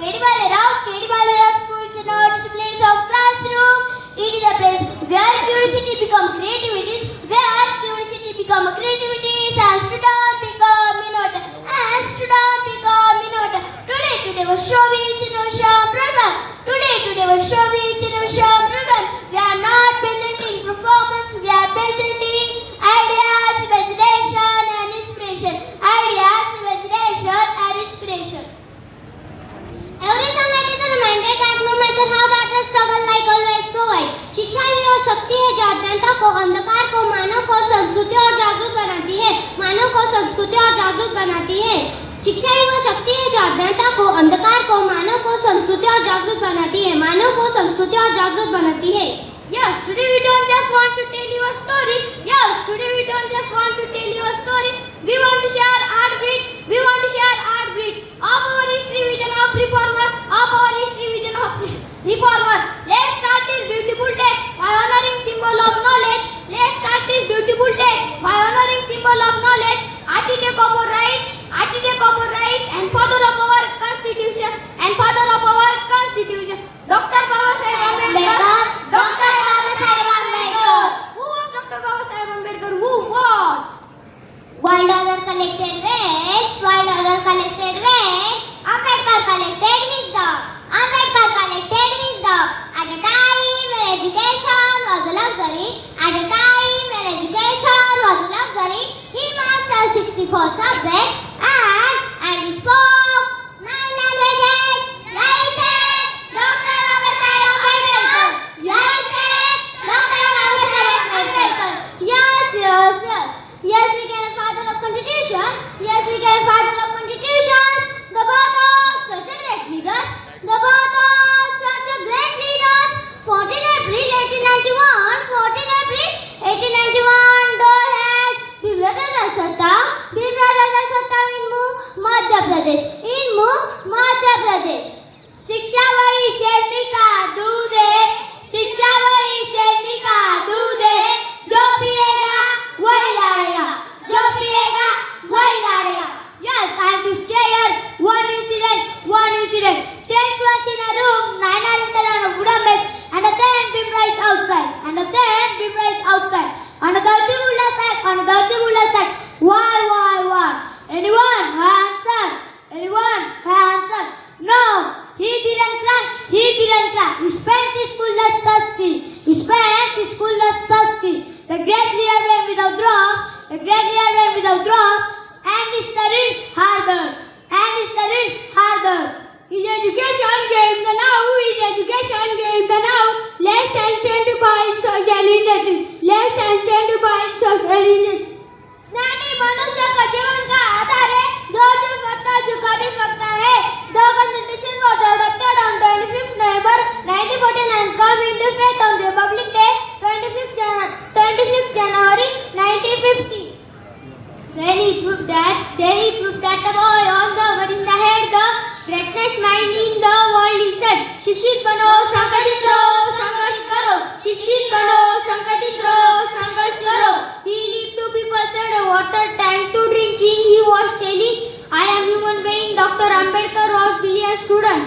K.D. Ballerao School is not just a place of classroom. It is a place where curiosity becomes creativity, where curiosity becomes creativity, and students become innovative, and students become innovative. Today was showbiz innovation program. Today was showbiz innovation program. We are not presenting performance, we are presenting ideas, imagination, and inspiration. Ideas, imagination, and inspiration. Every sunlight is a reminder that no matter how dark the struggle, like always provide. शिक्षा ही वो शक्ति है जो अज्ञानता को, अंधकार को, मानव को संस्कृति और जागरूक बनाती है. मानव को संस्कृति और जागरूक बनाती है. शिक्षा ही वो शक्ति है जो अज्ञानता को, अंधकार को, मानव को संस्कृति और जागरूक बनाती है. मानव को संस्कृति और जागरूक बनाती है. Yes, today we don't just want to tell you a story. Yes, today we don't just want to tell you a story. We want to share our breed. We want to share our breed. Of our history vision of reformer. Of our history vision of reformer. Let's start this beautiful day by honoring symbol of knowledge. Let's start this beautiful day by honoring symbol of knowledge. Architect of our rights. Architect of our rights and father of our constitution. And father of our constitution. Dr. Babasaheb Ambedkar. Dr. Babasaheb Ambedkar. Who was Dr. Babasaheb Ambedkar? Who was? While others collected waste, Ambedkar collected wisdom. Ambedkar collected wisdom. At a time when education was a luxury, at a time when education was a luxury, he mastered 64 subjects and he spoke 9 languages. Right there, Dr. Babasaheb Ambedkar. Right there, Dr. Babasaheb Ambedkar. Yes. Yes, we can father of constitution. Yes, we can father of constitution. The birth of such a great leader. The birth of such a great leader. 14 April 1891. 14 April 1891. दो है बिबरा राजा सत्ता इनमु मध्य प्रदेश. शिक्षा वही शेरनी का दूध है. शिक्षा वही शेरनी का दूध है. जो पिएगा वही लड़ेगा. जो पिएगा वही लड़ेगा. Yes, I have to share one incident. Ten students in a room, 9 are inside on a wooden bench, and a 10 beam rides outside. On the 30 Buddha side. Why? Anyone answer? No, he didn't cry. He spent his schoolless thirsty. The great leader went without drop. And he studied harder. His education gave him the now. Let's attend to buy social injustice. नहीं मनुष्य का जीवन का आधार है जो सत्ता झुका भी सकता है. The Constitution was adopted on 25th November 1949 come into effect on Republic Day 25th January 1950. Then he proved that the boy on the what is the head, the greatest mind in the world is said. शिक्षित बनो, संगठित रहो, संघर्ष करो. शिक्षित बनो, संगठित रहो, संघर्ष करो. He lived to people said a water tank to drinking. He was telling, I am human being. Dr. Ambedkar was brilliant student.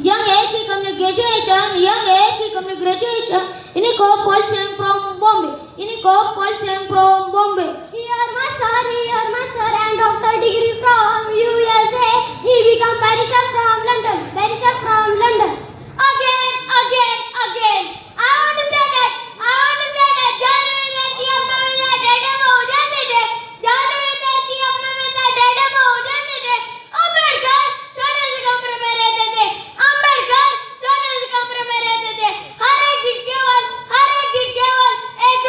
Young age he come to graduation. इनको Paulson from Bombay. Here master and doctor degree from USA. He become barrister from London. Again. I want to say that. जानू विद्यार्थी अपना विद्या डेढ़ में हो जाते थे. अम्बेडकर छोटे से कमरे में रहते थे. हर एक दिन केवल एक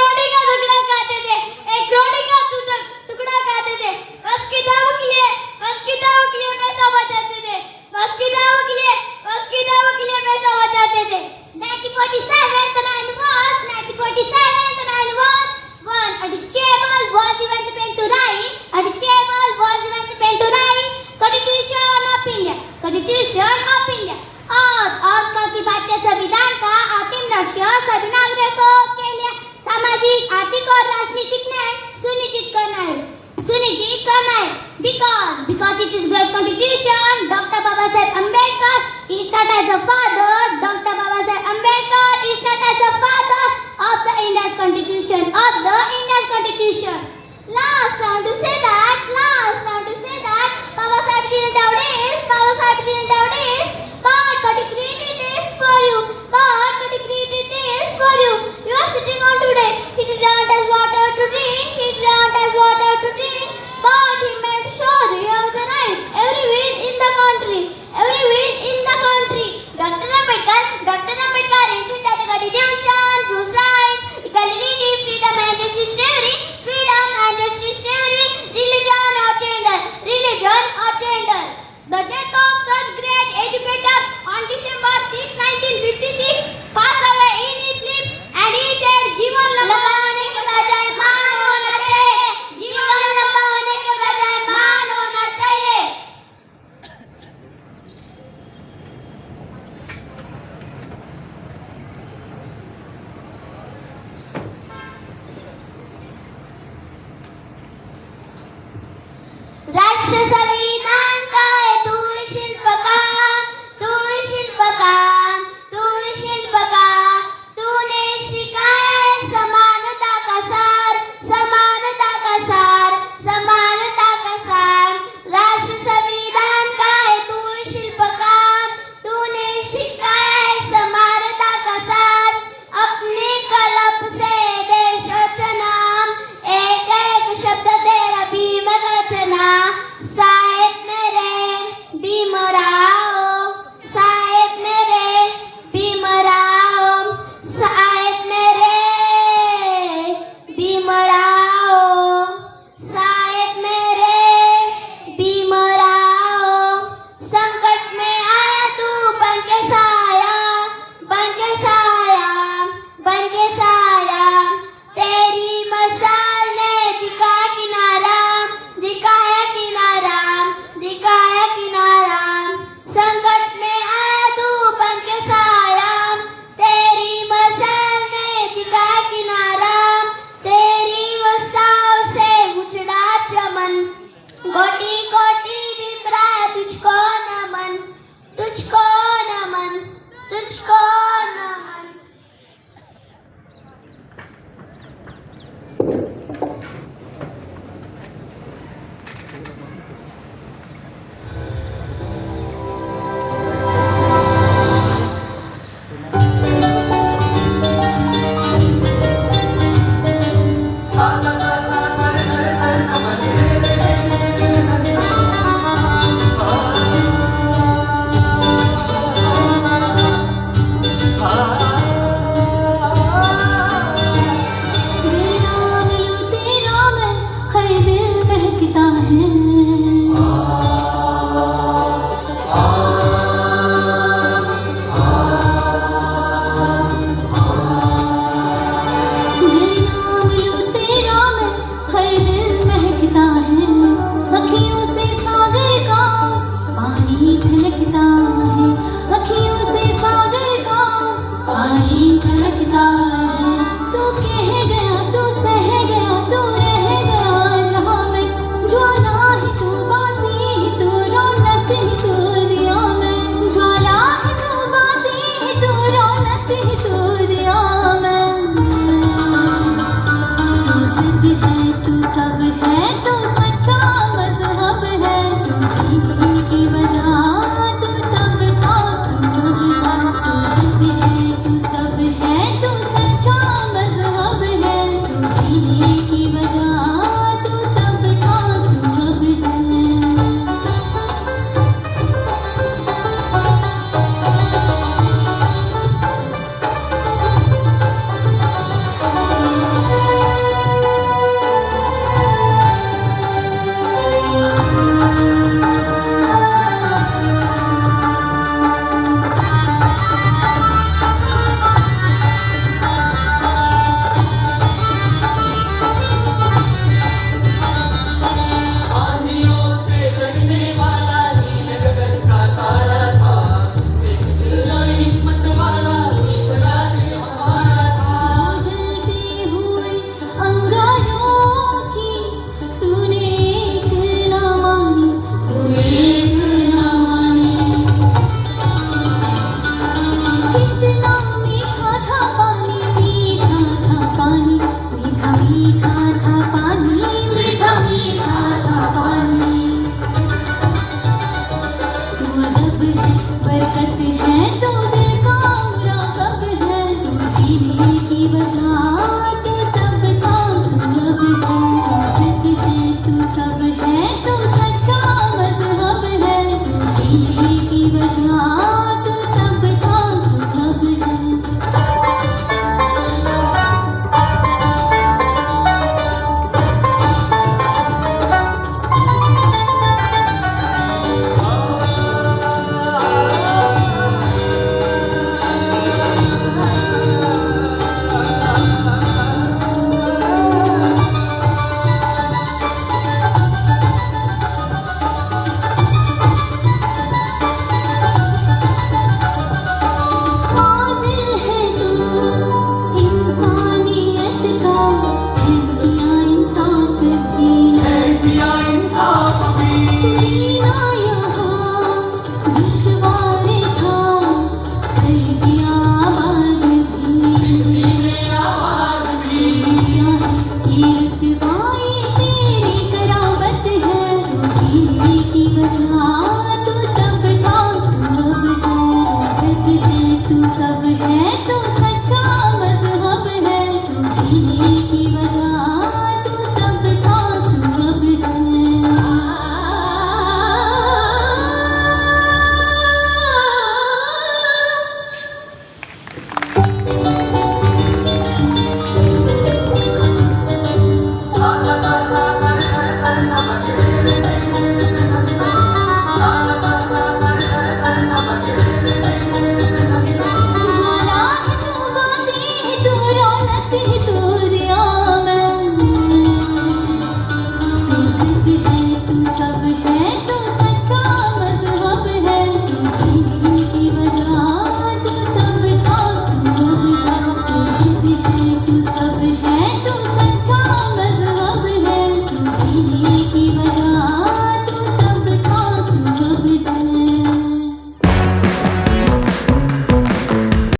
रोटी का टुकड़ा खाते थे. बस की दाव के लिए पैसा बचाते थे. 1947 the man was one. A table was even paint to write. Constitution of India. और की बातें संविधान का अंतिम लक्ष्य सभी नागरिकों के लिए सामाजिक, आर्थिक और राजनीतिक न्याय सुनिश्चित करना है. Because because it is great constitution. Dr. Babasaheb Ambedkar is not as the father. Dr. Babasaheb Ambedkar is not as the father of the India's constitution. Last, I want to say that